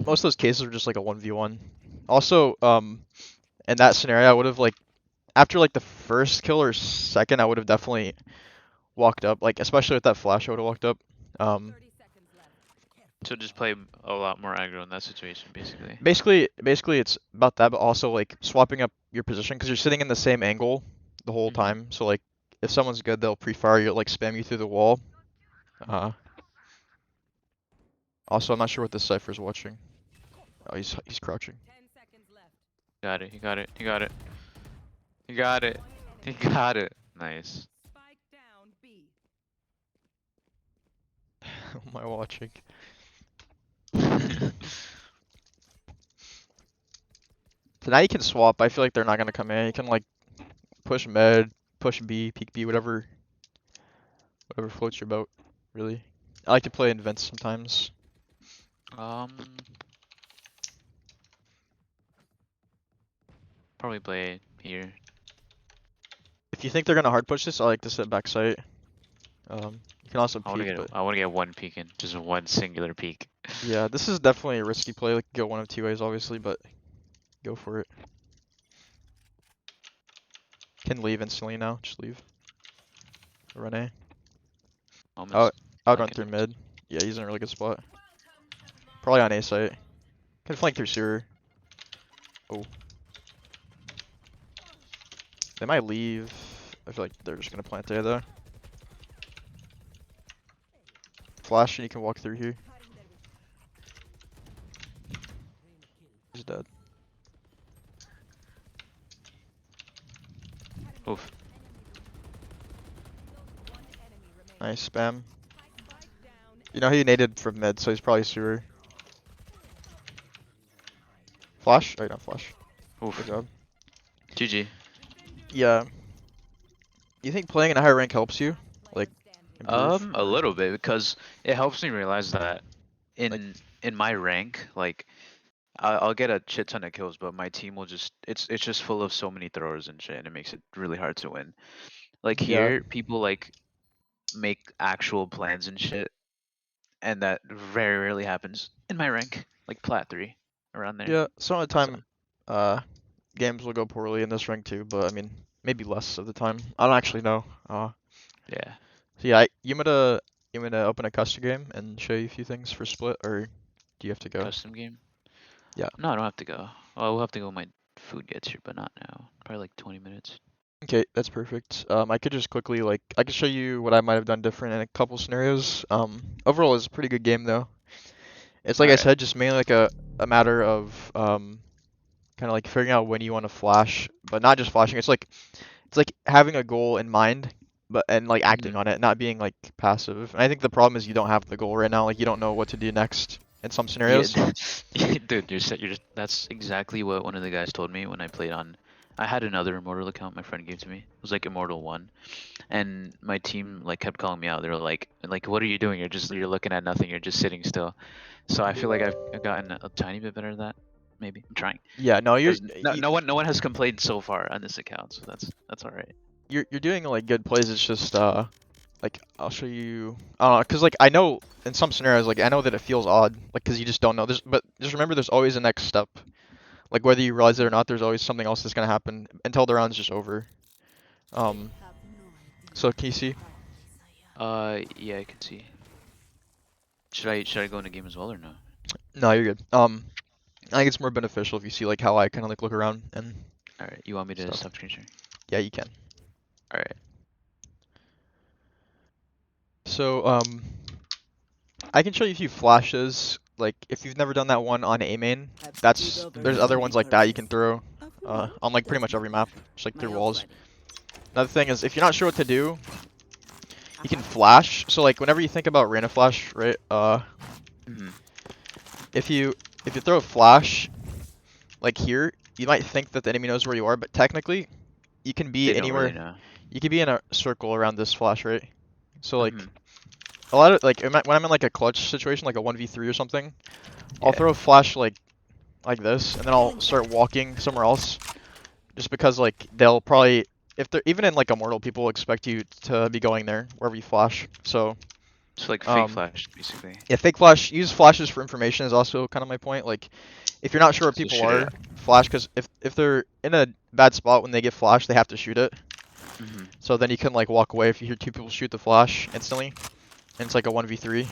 [SPEAKER 1] most of those cases are just like a 1v1. Also, in that scenario, I would have like after like the first kill or second, I would have definitely walked up. Like especially with that flash, I would have walked up.
[SPEAKER 2] So just play a lot more aggro in that situation, basically.
[SPEAKER 1] Basically it's about that, but also like swapping up your position because you're sitting in the same angle the whole time. So like if someone's good, they'll pre-fire you, like spam you through the wall. Also, I'm not sure what this Cypher's watching. Oh, he's crouching.
[SPEAKER 2] Got it. You got it. You got it. You got it. You got it. Nice.
[SPEAKER 1] Who am I watching? So now you can swap. I feel like they're not gonna come in. You can like push med, push B, peek B, whatever floats your boat. Really, I like to play in vents sometimes.
[SPEAKER 2] Probably play here.
[SPEAKER 1] If you think they're gonna hard push this, I like to sit back sight. You can also peek, but
[SPEAKER 2] I want to get one peek in, just one singular peek.
[SPEAKER 1] yeah, this is definitely a risky play. Like go one of two ways, obviously, but go for it. Can leave instantly now. Just leave. Run A.
[SPEAKER 2] Almost.
[SPEAKER 1] I would run through mid. Yeah, he's in a really good spot. Probably on A site. Can flank through sewer. Oh. They might leave. I feel like they're just gonna plant A though. Flash and you can walk through here. He's dead.
[SPEAKER 2] Oof.
[SPEAKER 1] Nice spam. You know he naded from mid, so he's probably sewer. Flash? Oh, not flash.
[SPEAKER 2] Oof.
[SPEAKER 1] Good job.
[SPEAKER 2] GG.
[SPEAKER 1] Yeah. You think playing in a high rank helps you? Like, improve?
[SPEAKER 2] A little bit, because it helps me realize that
[SPEAKER 1] Like,
[SPEAKER 2] in my rank, like I'll get a shit ton of kills, but my team will just it's just full of so many throwers and shit, and it makes it really hard to win. Like
[SPEAKER 1] yeah.
[SPEAKER 2] here, people like make actual plans and shit, and that very rarely happens in my rank, like Plat 3, around there.
[SPEAKER 1] Yeah, some of the
[SPEAKER 2] So
[SPEAKER 1] time, uh, games will go poorly in this rank too, but I mean, maybe less of the time. I don't actually know.
[SPEAKER 2] yeah.
[SPEAKER 1] So yeah, you gonna open a custom game and show you a few things for split, or do you have to go?
[SPEAKER 2] Custom game?
[SPEAKER 1] Yeah.
[SPEAKER 2] No, I don't have to go. Oh, we'll have to go when my food gets here, but not now. Probably like 20 minutes.
[SPEAKER 1] Okay, that's perfect. I could just quickly I could show you what I might have done different in a couple scenarios. Overall, it's a pretty good game though. It's like I
[SPEAKER 2] Alright.
[SPEAKER 1] said, just mainly like a matter of kind of like figuring out when you want to flash, but not just flashing. It's like having a goal in mind, but and like acting
[SPEAKER 2] Mhm.
[SPEAKER 1] on it, not being like passive. And I think the problem is you don't have the goal right now. Like you don't know what to do next in some
[SPEAKER 2] Yeah,
[SPEAKER 1] scenarios.
[SPEAKER 2] dude, that's exactly what one of the guys told me when I played on. I had another Immortal account my friend gave to me. It was like Immortal 1, and my team like kept calling me out. They were like, what are you doing? You're looking at nothing. You're just sitting still. So I feel like I've gotten a tiny bit better at that. Maybe I'm trying.
[SPEAKER 1] Yeah, no,
[SPEAKER 2] Because no one has complained so far on this account, so that's all right.
[SPEAKER 1] you're doing like good plays. It's just like I'll show you. I don't know, cause like I know in some scenarios like I know that it feels odd, like cause you just don't know. But just remember, there's always a next step. Like whether you realize it or not, there's always something else that's gonna happen until the round's just over. Um, so can you see?
[SPEAKER 2] Yeah, I can see. Should I go in the game as well or no?
[SPEAKER 1] No, you're good. I think it's more beneficial if you see like how I kind of like look around and
[SPEAKER 2] All right, you want me to
[SPEAKER 1] stuff.
[SPEAKER 2] stop screen sharing?
[SPEAKER 1] Yeah, you can.
[SPEAKER 2] All right.
[SPEAKER 1] So I can show you a few flashes. Like if you've never done that one on A main, there's other ones like that you can throw on like pretty much every map, just like through walls. Another thing is if you're not sure what to do, you can flash. So like whenever you think about Reyna flash, right?
[SPEAKER 2] Mhm.
[SPEAKER 1] If you throw a flash like here, you might think that the enemy knows where you are, but technically you can be
[SPEAKER 2] They don't really
[SPEAKER 1] anywhere.
[SPEAKER 2] know.
[SPEAKER 1] You could be in a circle around this flash, right? So like
[SPEAKER 2] Mhm.
[SPEAKER 1] a lot of like when I'm in like a clutch situation, like a 1v3 or something, I'll
[SPEAKER 2] Yeah.
[SPEAKER 1] throw a flash like this, and then I'll start walking somewhere else, just because like they'll probably if they're even in like Immortal, people will expect you to be going there wherever you flash. So
[SPEAKER 2] It's like fake
[SPEAKER 1] um
[SPEAKER 2] flash, basically.
[SPEAKER 1] yeah, fake flash, use flashes for information is also kind of my point. Like if you're not sure where
[SPEAKER 2] So
[SPEAKER 1] people
[SPEAKER 2] shoot it
[SPEAKER 1] are,
[SPEAKER 2] out.
[SPEAKER 1] flash, because if they're in a bad spot when they get flashed, they have to shoot it.
[SPEAKER 2] Mhm.
[SPEAKER 1] So then you can like walk away if you hear two people shoot the flash instantly, and it's like a 1v3.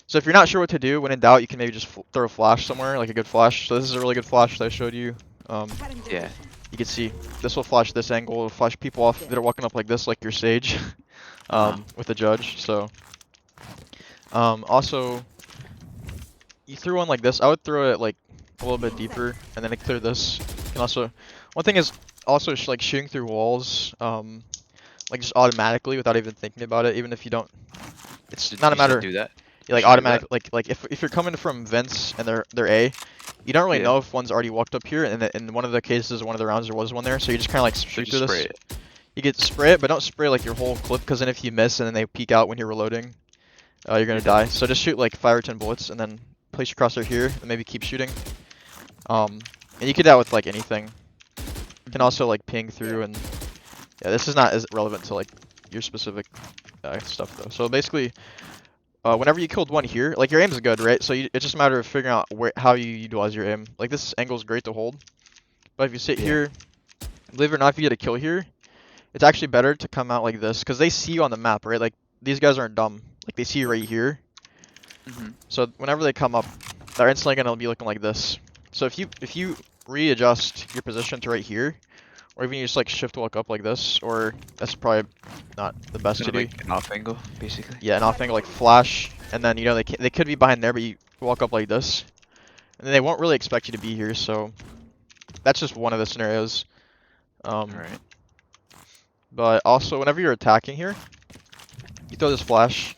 [SPEAKER 1] So if you're not sure what to do, when in doubt, you can maybe just throw a flash somewhere, like a good flash. So this is a really good flash that I showed you. Um,
[SPEAKER 2] Yeah.
[SPEAKER 1] you can see this will flash this angle, it'll flash people off that are walking up like this, like your sage,
[SPEAKER 2] Uh-huh.
[SPEAKER 1] with the judge. So also you threw one like this. I would throw it like a little bit deeper, and then clear this. You can also one thing is also like shooting through walls, like just automatically without even thinking about it, even if you don't. It's not a
[SPEAKER 2] You said
[SPEAKER 1] matter.
[SPEAKER 2] do that.
[SPEAKER 1] Like
[SPEAKER 2] Should I do that?
[SPEAKER 1] automatic, like if you're coming from vents and they're A, you don't really
[SPEAKER 2] Yeah.
[SPEAKER 1] know if one's already walked up here. And in one of the cases, one of the rounds there was one there, so you just kind of like
[SPEAKER 2] So
[SPEAKER 1] shoot
[SPEAKER 2] just
[SPEAKER 1] through
[SPEAKER 2] spray
[SPEAKER 1] this.
[SPEAKER 2] it.
[SPEAKER 1] You get spray it, but don't spray like your whole clip, because then if you miss and then they peek out when you're reloading, you're gonna
[SPEAKER 2] You're dead.
[SPEAKER 1] die. So just shoot like 5 or 10 bullets, and then place your crosshair here, and maybe keep shooting. And you could do that with like anything. You can
[SPEAKER 2] Mhm.
[SPEAKER 1] also like ping through, and yeah, this is not as relevant to like your specific stuff though. So basically, whenever you killed one here, like your aim's good, right? So it's just a matter of figuring out how you utilize your aim. Like this angle is great to hold, but if you sit
[SPEAKER 2] Yeah.
[SPEAKER 1] here, believe it or not, if you get a kill here, it's actually better to come out like this, because they see you on the map, right? Like these guys aren't dumb. Like they see you right here.
[SPEAKER 2] Mhm.
[SPEAKER 1] So whenever they come up, they're instantly gonna be looking like this. So if you readjust your position to right here, or even you just like shift walk up like this, or that's probably not the best
[SPEAKER 2] Kind
[SPEAKER 1] to
[SPEAKER 2] of
[SPEAKER 1] do.
[SPEAKER 2] like an off angle, basically.
[SPEAKER 1] Yeah, an off angle like flash, and then you know they could be behind there, but you walk up like this, and they won't really expect you to be here. So that's just one of the scenarios.
[SPEAKER 2] All right.
[SPEAKER 1] But also whenever you're attacking here, you throw this flash,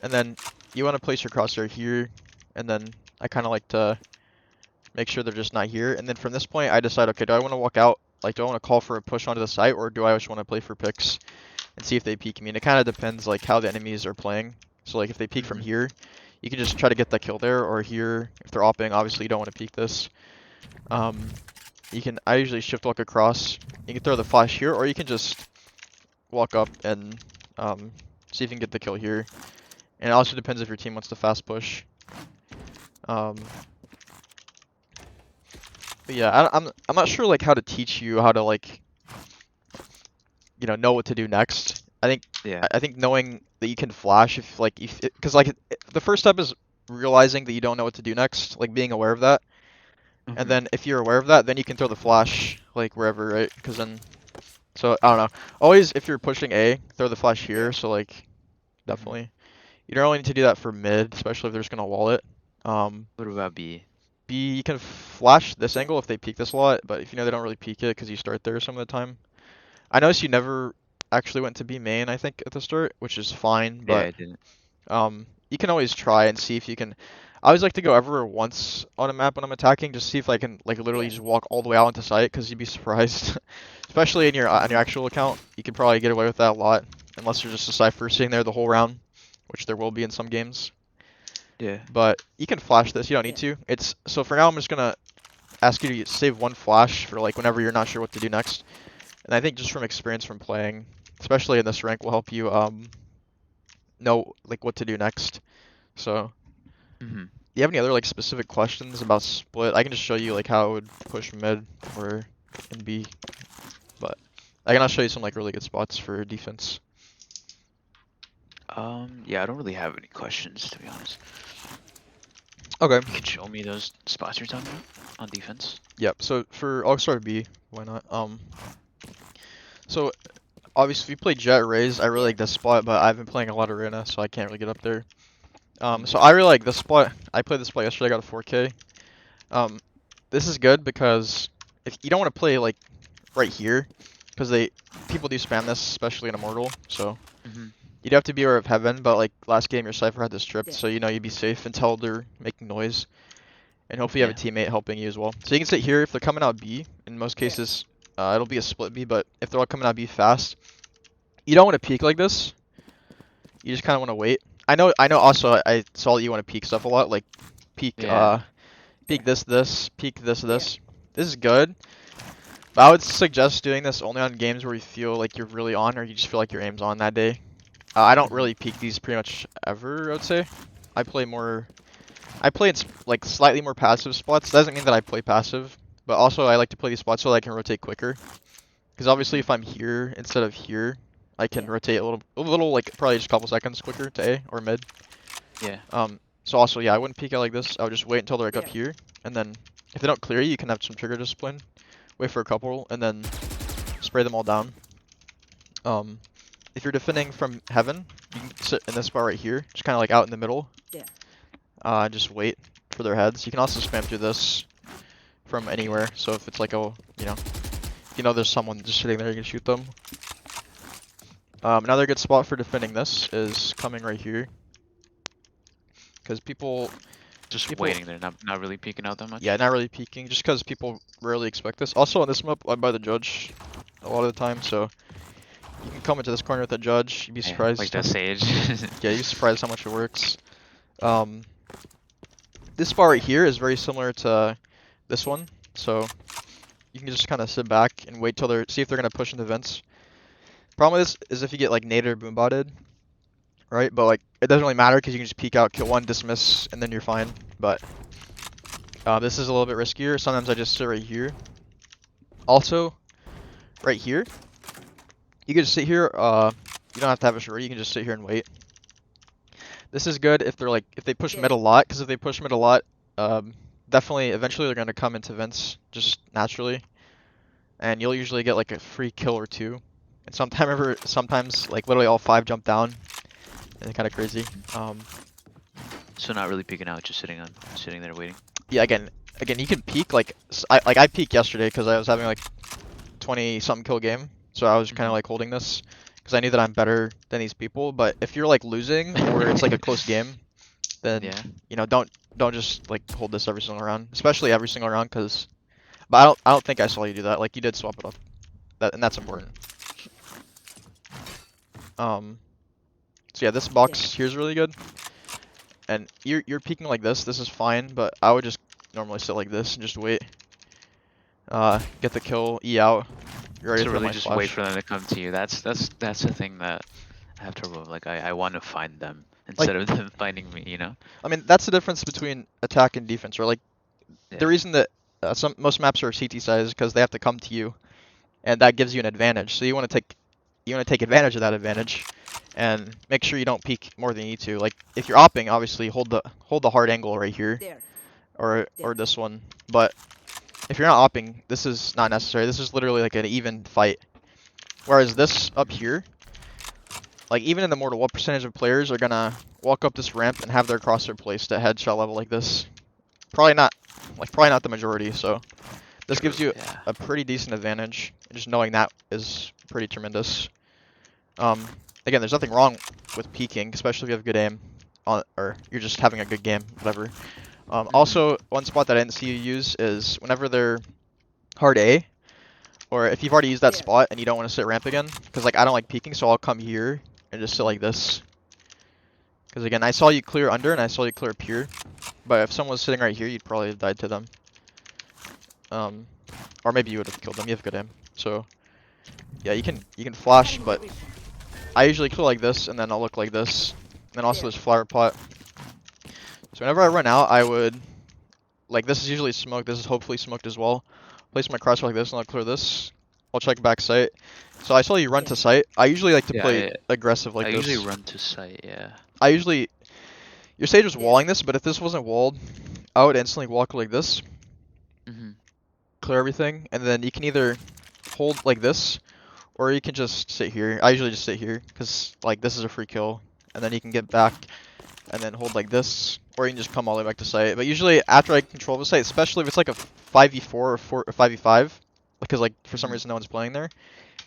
[SPEAKER 1] and then you want to place your crosshair here, and then I kind of like to make sure they're just not here. And then from this point, I decide, okay, do I want to walk out? Like, do I want to call for a push onto the site, or do I just want to play for picks and see if they peek me? And it kind of depends, like, how the enemies are playing. So, like, if they peek from here, you can just try to get the kill there, or here, if they're opping, obviously you don't want to peek this. I usually shift walk across. You can throw the flash here, or you can just walk up and see if you can get the kill here. And it also depends if your team wants to fast push. But yeah, I'm not sure like how to teach you how to like know what to do next. I think knowing that you can flash because the first step is realizing that you don't know what to do next, like being aware of that. And then if you're aware of that, then you can throw the flash like wherever, right? So I don't know. Always if you're pushing A, throw the flash here. So like definitely. You don't really need to do that for mid, especially if they're just gonna wall it.
[SPEAKER 2] What about B?
[SPEAKER 1] B, you can flash this angle if they peek this a lot, but if you know they don't really peek it because you start there some of the time. I noticed you never actually went to B main, I think, at the start, which is fine,
[SPEAKER 2] Yeah, I
[SPEAKER 1] but
[SPEAKER 2] didn't.
[SPEAKER 1] you can always try and see if you can. I always like to go everywhere once on a map when I'm attacking, just see if I can like literally just walk all the way out into sight, because you'd be surprised, especially on your actual account. You can probably get away with that a lot, unless you're just a cypher sitting there the whole round, which there will be in some games.
[SPEAKER 2] Yeah.
[SPEAKER 1] But you can flash this. You don't need to. So for now, I'm just gonna ask you to save one flash for like whenever you're not sure what to do next. And I think just from experience from playing, especially in this rank, will help you know like what to do next. So, do you have any other like specific questions about split? I can just show you like how it would push mid or in B, but I can also show you some like really good spots for defense.
[SPEAKER 2] Yeah, I don't really have any questions, to be honest.
[SPEAKER 1] Okay.
[SPEAKER 2] You can show me those spots you're talking about on defense.
[SPEAKER 1] Yep. So I'll start B. Why not? So obviously if you play Jett Raze, I really like this spot, but I've been playing a lot of Reyna, so I can't really get up there. So I really like this spot. I played this spot yesterday. I got a 4K. This is good because if you don't want to play like right here, because people do spam this, especially in Immortal. So. You'd have to be aware of Heaven, but like last game your Cypher had this tripped, so you know you'd be safe until they're making noise. And hopefully you have a teammate helping you as well. So you can sit here if they're coming out B. In most cases, it'll be a split B, but if they're all coming out B fast, you don't want to peek like this. You just kind of want to wait. I know also I saw that you want to peek stuff a lot, like peek peek this, peek this. This is good. But I would suggest doing this only on games where you feel like you're really on, or you just feel like your aim's on that day. I don't really peek these pretty much ever, I would say. I play in like slightly more passive spots. Doesn't mean that I play passive, but also I like to play these spots so that I can rotate quicker. Because obviously if I'm here instead of here, I can rotate a little like probably just a couple seconds quicker to A or mid.
[SPEAKER 2] Yeah.
[SPEAKER 1] So also yeah, I wouldn't peek out like this. I would just wait until they're like up here, and then if they don't clear you, you can have some trigger discipline. Wait for a couple, and then spray them all down. If you're defending from Heaven, you can sit in this spot right here, just kind of like out in the middle. Yeah. Just wait for their heads. You can also spam through this from anywhere. So if it's like there's someone just sitting there, you can shoot them. Another good spot for defending this is coming right here, because people
[SPEAKER 2] waiting there, not really peeking out that much.
[SPEAKER 1] Yeah, not really peeking, just because people rarely expect this. Also on this map, I'm by the judge a lot of the time, so. You can come into this corner with a judge. You'd be surprised.
[SPEAKER 2] Like that sage.
[SPEAKER 1] Yeah, you'd be surprised how much it works. This spot right here is very similar to this one, so you can just kind of sit back and wait till see if they're gonna push into vents. Problem with this is if you get like naded or boombotted, right? But like it doesn't really matter because you can just peek out, kill one, dismiss, and then you're fine. But this is a little bit riskier. Sometimes I just sit right here. Also, right here. You can just sit here, you don't have to have a shorty, you can just sit here and wait. This is good if they push mid a lot, because if they push mid a lot, definitely, eventually they're going to come into vents, just naturally. And you'll usually get like a free kill or two. And sometimes like literally all 5 jump down. And it's kind of crazy.
[SPEAKER 2] So not really peeking out, just sitting there waiting.
[SPEAKER 1] Yeah, again, you can peek, I peeked yesterday because I was having like 20-something kill game. So I was kind of like holding this, because I knew that I'm better than these people. But if you're like losing or it's like a close game, then
[SPEAKER 2] Yeah.
[SPEAKER 1] you know don't just like hold this every single round, especially every single round. Because but I don't think I saw you do that. Like you did swap it up, and that's important. So yeah, this box here is really good, and you're peeking like this. This is fine, but I would just normally sit like this and just wait. Get the kill, E out. You're ready
[SPEAKER 2] So
[SPEAKER 1] to throw
[SPEAKER 2] really
[SPEAKER 1] my
[SPEAKER 2] just wait
[SPEAKER 1] flash.
[SPEAKER 2] for them to come to you. That's the thing that I have trouble with. Like I want to find them
[SPEAKER 1] Like
[SPEAKER 2] instead of them finding me, you know?
[SPEAKER 1] I mean that's the difference between attack and defense, right? Like the
[SPEAKER 2] Yeah.
[SPEAKER 1] reason that most maps are CT size is because they have to come to you, and that gives you an advantage. So you want to take advantage of that advantage, and make sure you don't peek more than you need to. Like if you're opping, obviously hold the hard angle right here, or this one. But if you're not opping, this is not necessary. This is literally like an even fight. Whereas this up here, like even in the Mortal, what percentage of players are gonna walk up this ramp and have their crosshair placed at headshot level like this? Probably not. Like probably not the majority. So this
[SPEAKER 2] True.
[SPEAKER 1] gives you
[SPEAKER 2] Yeah.
[SPEAKER 1] a pretty decent advantage. Just knowing that is pretty tremendous. Um, Again, there's nothing wrong with peeking, especially if you have good aim, or you're just having a good game, whatever.
[SPEAKER 2] Mhm.
[SPEAKER 1] Also, one spot that I didn't see you use is whenever they're hard A, or if you've already used that spot and you don't want to sit ramp again, because like I don't like peeking, so I'll come here and just sit like this. Because again, I saw you clear under and I saw you clear up here, but if someone was sitting right here, you'd probably have died to them. Um, or maybe you would have killed them. You have good aim, so yeah, you can flash, but I usually clear like this, and then I'll look like this. And then also there's flower pot. So whenever I run out, I would, like this is usually smoked, this is hopefully smoked as well. Place my crosshair like this, and I'll clear this. I'll check back sight. So I saw you run to sight. I usually like to
[SPEAKER 2] Yeah,
[SPEAKER 1] play aggressive
[SPEAKER 2] I
[SPEAKER 1] like
[SPEAKER 2] usually
[SPEAKER 1] this.
[SPEAKER 2] run to sight, yeah.
[SPEAKER 1] I usually, your stage was walling this, but if this wasn't walled, I would instantly walk like this,
[SPEAKER 2] Mhm.
[SPEAKER 1] clear everything, and then you can either hold like this, or you can just sit here. I usually just sit here, because like this is a free kill, and then you can get back and then hold like this, or you can just come all the way back to site. But usually after I control the site, especially if it's like a 5v4 or 5v5, because like for some
[SPEAKER 2] Mhm.
[SPEAKER 1] reason no one's playing there,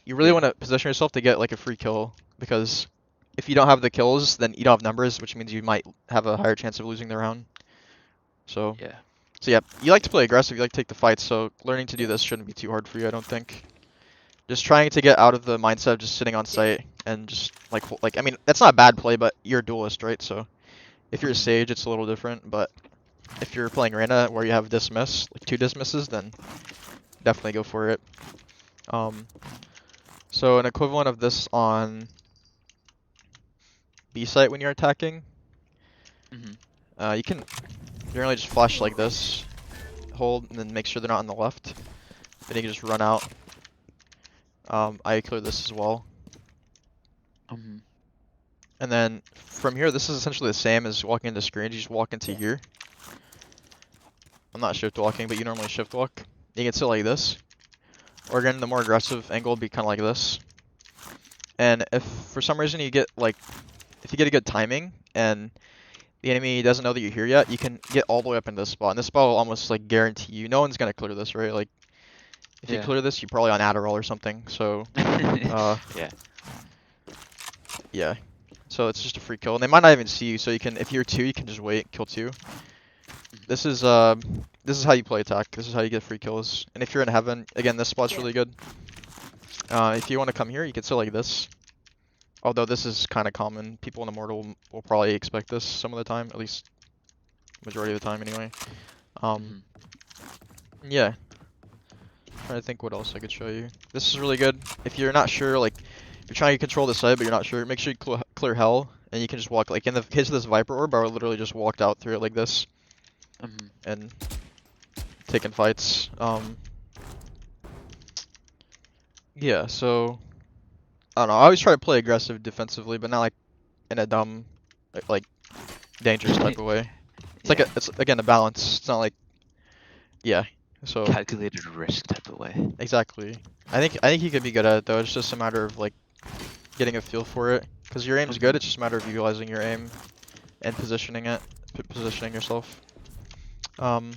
[SPEAKER 1] you really
[SPEAKER 2] Yeah.
[SPEAKER 1] want to position yourself to get like a free kill, because if you don't have the kills, then you don't have numbers, which means you might have a higher chance of losing the round. So,
[SPEAKER 2] Yeah.
[SPEAKER 1] so yeah, you like to play aggressive, you like to take the fights, so learning to do this shouldn't be too hard for you, I don't think. Just trying to get out of the mindset of just sitting on site and just like I mean, that's not a bad play, but you're a duelist, right? So if you're a
[SPEAKER 2] Mhm.
[SPEAKER 1] sage, it's a little different, but if you're playing Reyna where you have dismiss, like 2 dismisses, then definitely go for it. Um, so an equivalent of this on B site when you're attacking,
[SPEAKER 2] Mhm.
[SPEAKER 1] you can generally just flash like this, hold, and then make sure they're not on the left. Then you can just run out. I clear this as well.
[SPEAKER 2] Mhm.
[SPEAKER 1] And then from here, this is essentially the same as walking into screen. You just walk into here. I'm not shift walking, but you normally shift walk. You can sit like this. Or again, the more aggressive angle would be kind of like this. And if for some reason you get like, if you get a good timing and the enemy doesn't know that you're here yet, you can get all the way up into this spot. And this spot will almost like guarantee you, no one's gonna clear this, right? Like, if you
[SPEAKER 2] Yeah.
[SPEAKER 1] clear this, you're probably on Adderall or something. So, uh,
[SPEAKER 2] Yeah.
[SPEAKER 1] yeah. So it's just a free kill, and they might not even see you. So you can, if you're two, you can just wait, kill two. This is how you play attack. This is how you get free kills. And if you're in heaven, again, this spot's really good. If you want to come here, you can sit like this. Although this is kind of common, people in Immortal will probably expect this some of the time, at least majority of the time anyway. Um,
[SPEAKER 2] Mhm.
[SPEAKER 1] yeah. Trying to think what else I could show you. This is really good. If you're not sure, like, you're trying to control the site, but you're not sure, make sure you clear hell, and you can just walk. Like in the case of this Viper Orb, I literally just walked out through it like this,
[SPEAKER 2] Mhm.
[SPEAKER 1] and taking fights. Yeah. So I don't know. I always try to play aggressive defensively, but not like in a dumb, like dangerous type of way. It's like
[SPEAKER 2] Yeah.
[SPEAKER 1] it's again a balance. It's not like yeah. So
[SPEAKER 2] Calculated risk type of way.
[SPEAKER 1] exactly. I think you could be good at it though. It's just a matter of like getting a feel for it. Cause your aim's good.
[SPEAKER 2] Mhm.
[SPEAKER 1] It's just a matter of utilizing your aim and positioning it, positioning yourself. Um.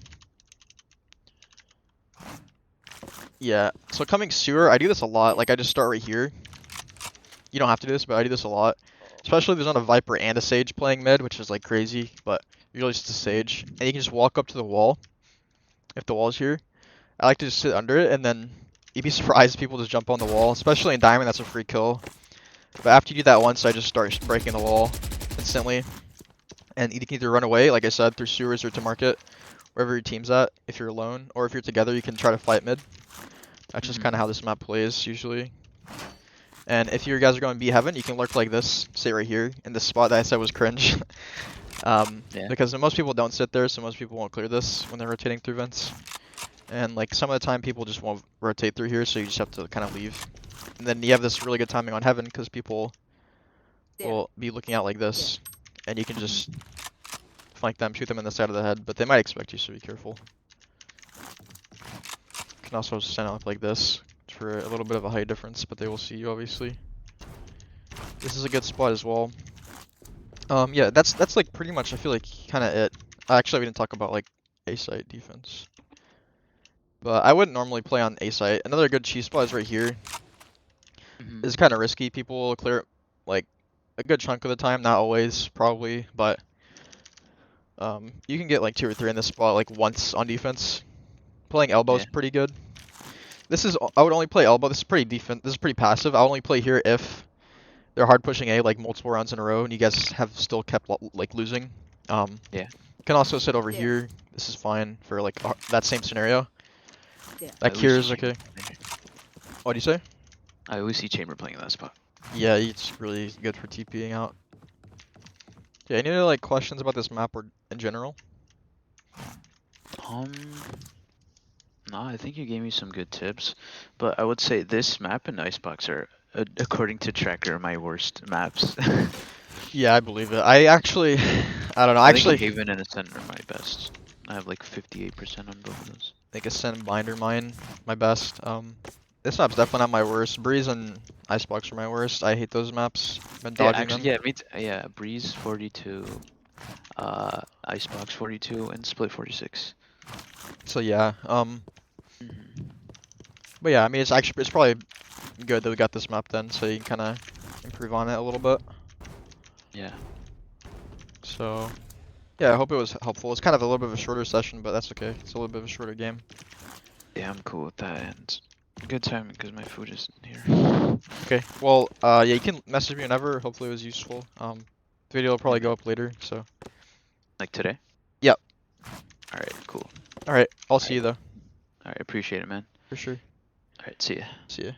[SPEAKER 1] Yeah. So coming sewer, I do this a lot. Like I just start right here. you don't have to do this, but I do this a lot. Especially if there's not a Viper and a Sage playing mid, which is like crazy, but usually it's just a Sage. And you can just walk up to the wall, if the wall's here. I like to just sit under it, and then you'd be surprised if people just jump on the wall. Especially in Diamond, that's a free kill. But after you do that once, I just start breaking the wall instantly. And you can either run away, like I said, through sewers or to market, wherever your team's at, if you're alone. Or if you're together, you can try to fight mid. That's just kind of how this map plays, usually. And if you guys are going B heaven, you can lurk like this, sit right here, in the spot that I said was cringe. Because most people don't sit there, so most people won't clear this when they're rotating through vents. And like some of the time people just won't rotate through here, so you just have to kind of leave. And then you have this really good timing on heaven, because people will be looking out like this, and you can just flank them, shoot them in the side of the head, but they might expect you, so be careful. You can also stand up like this for a little bit of a height difference, but they will see you obviously. This is a good spot as well. Yeah, that's like pretty much I feel like kind of it. Actually, we didn't talk about like A site defense, but I wouldn't normally play on A site. Another good cheese spot is right here. It's kind of risky. People will clear it like a good chunk of the time, not always, probably, but you can get like 2 or 3 in this spot like once on defense. Playing elbow is pretty good. I would only play elbow. This is pretty this is pretty passive. I'll only play here if they're hard pushing A like multiple rounds in a row and you guys have still kept like losing. You can also sit over here. This is fine for like that same scenario. Like here is okay. What do you say?
[SPEAKER 2] I always see Chamber playing in that spot.
[SPEAKER 1] Yeah, it's really good for TPing out. Yeah, any other like questions about this map or in general?
[SPEAKER 2] No, I think you gave me some good tips, but I would say this map and Icebox are, according to Tracker, my worst maps.
[SPEAKER 1] Yeah, I believe it. I don't know.
[SPEAKER 2] I
[SPEAKER 1] Actually,
[SPEAKER 2] think Haven and Ascent are my best. I have like 58% on both of those.
[SPEAKER 1] I think Ascent Binder mine my best. This map's definitely not my worst. Breeze and Icebox are my worst. I hate those maps. Been dodging them.
[SPEAKER 2] Yeah, Breeze 42, Icebox 42, and Split 46.
[SPEAKER 1] So yeah, but yeah, I mean it's probably good that we got this map then, so you can kind of improve on it a little bit.
[SPEAKER 2] Yeah.
[SPEAKER 1] So yeah, I hope it was helpful. It's kind of a little bit of a shorter session, but that's okay. It's a little bit of a shorter game.
[SPEAKER 2] Yeah, I'm cool with that, and good timing because my food isn't here.
[SPEAKER 1] Okay, well, yeah, you can message me whenever. Hopefully it was useful. The video will probably go up later, so.
[SPEAKER 2] Like today?
[SPEAKER 1] Yep.
[SPEAKER 2] Alright, cool.
[SPEAKER 1] Alright, I'll see you though.
[SPEAKER 2] Alright, appreciate it, man.
[SPEAKER 1] For sure.
[SPEAKER 2] Alright, see ya.
[SPEAKER 1] See ya.